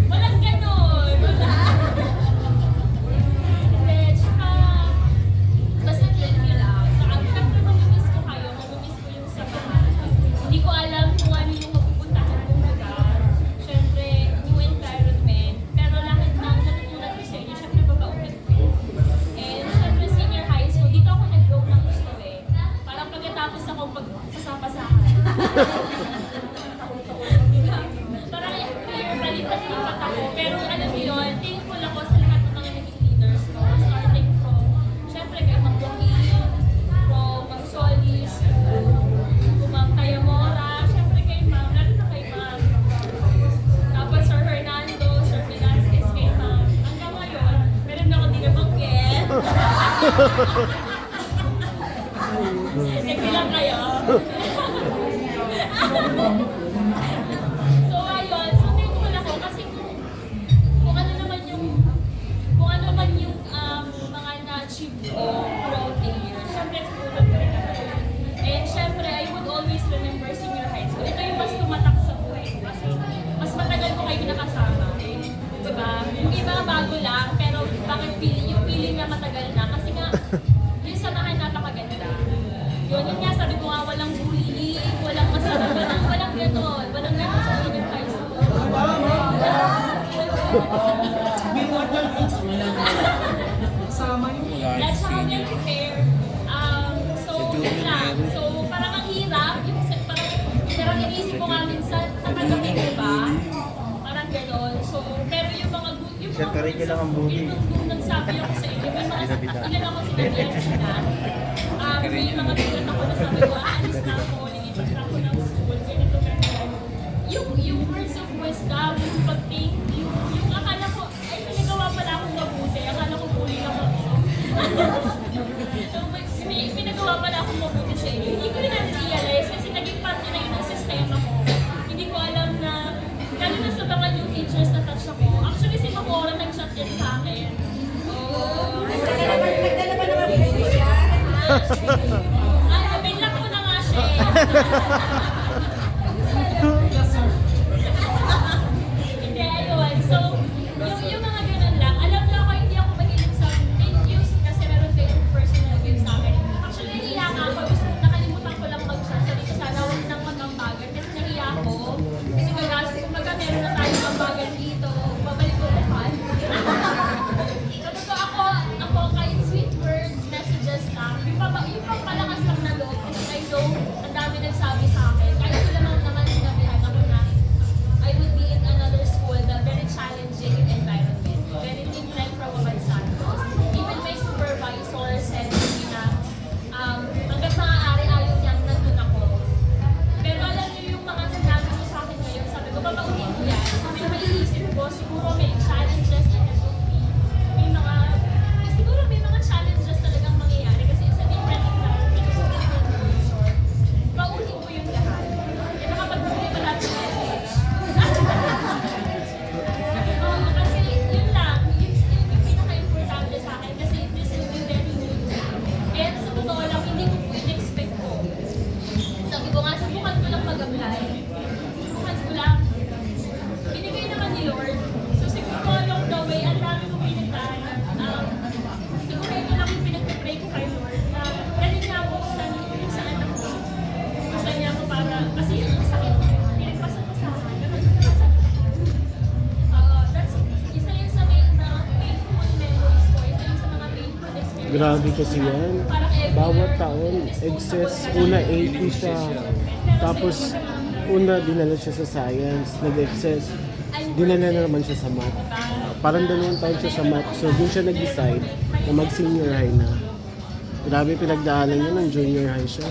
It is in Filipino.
Walang ganun. Wala. Hindi, tsaka, basta thank you lang. Saka, syempre, mamimiss ko kayo. Mamimiss ko yung samahan. Hindi ko alam kung ano yung mapupuntahan kong lugar. Syempre, new environment. Pero lahat ng natutunan ko sa inyo, syempre, babaunin ko. And syempre, senior high school, dito ako nag-grow ng gusto eh. Parang pagkatapos ako pagpasapasahan. Parang clear balitas yung mata ko. Pero alam mo yun, thankful ako sa lahat ng mga naging leaders ko. Starting from, syempre kay Mang Joaquin, from Mang Solis, to Mang Tayamora, syempre kay Mang, lalo na kay Mang. Tapos Sir Fernando, Sir Velasquez, kay Mang. Hanggang ngayon, meron ako din nabanggit. Nagbilang kayo. So ayun, so thankful ako kasi kung ano naman yung mga na-achieve ko throughout the years, syempre siguro ko rin naman. And syempre, I would always remember senior high school. Ito yung mas tumatak sa buhay ko kasi mas matagal ko kayo nakasama. Diba? Yung iba bago lang, pero bakit yung feeling na matagal na? Kasi nga, yung samahan napakaganda. Yun nga, sabi ko nga, walang bullying, walang masarap, walang gano'n. Walang gano'n sa senior high school. That's how we prepare. So, yun lang. So, parang ang hirap. Parang iniisip ko nga minsan, tatanggapin ko ba? Parang gano'n. So, pero yung mga yung nagsabi ako sa inyo, may mga ilan ako sinabihan sila. May mga bigat ako na sabi ko, aalis na ako, lilipat na ako ng school, ganito, ganito. Yung words of wisdom, yung pag-thank you, yung akala ko, ay, pinagawa pala akong mabuti, akala ko bully ako. So, may pinagawa pala akong mabuti sa inyo. Hindi ko rin na-realize kasi naging parte na yun ng sistema ko. Hindi ko alam na, lalo na sa mga new teachers na touch ako. Actually, si Mamora nag-chat yan sa akin. Nagdala ba naman po siya? Binlock ko na nga siya eh. Hindi, ayun. So, yung mga ganun lang. Alam niyo ako, hindi ako mahilig sa thank yous kasi meron kayong personal gifts sa akin. Actually, nahiya nga ako. Nakalimutan ko lang mag-chat. Sabi ko sana huwag nang mag-ambagan kasi nahiya ako. Kasi kumbaga meron na tayong ambagan dito. Babalik ko na pa. Sabi ko ako kahit sweet words, messages lang. Yung pampalakas lang na loob kasi I know ang dami nagsabi sa akin. Kahit sila naman sinabihan ako na I would be in another school na very challenging environment. Very different from Wabansan. Even my supervisor said to me na hanggang maaari ayaw niyang nandun ako. Pero alam niyo yung mga sinabi ko sa akin ngayon, sabi ko, babaunin ko yan. May maiisip ko, siguro may challenges na nandun. Siguro may mga challenges talagang mangyayari kasi it's a different environment, it's a different culture. Paunin ko yung lahat. Kaya nakapagbuli pa lahat ng message. Kasi yun lang, yung pinaka-importante sa akin kasi this will be very new to me. And sa totoo lang, hindi ko po in-expect ko. Sabi ko nga, subukan ko lang mag-apply. Subukan ko lang. Binigay naman ni Lord. So siguro along the way, ang dami kong pinagdaan. Siguro ito lang yung pinagpipray ko kay Lord na galing niya ako sa anak ko. Gusto niya ako para, kasi yung sakit ko, pinagpasan ko sa akin. That's isa yun sa painful memories ko. Isa yun sa mga painful experiences. Grabe kasi yan. Parang every Bawat year, taon, this excess. book ko Una talaga. 80 siya. Tapos, una dinala siya sa science. Nag-excess. Dinala na naman siya sa math. Parang 2 taon siya sa math. So, dun siya nag-decide na mag-senior high na. Grabe pinagdaanan niya ng junior high siya.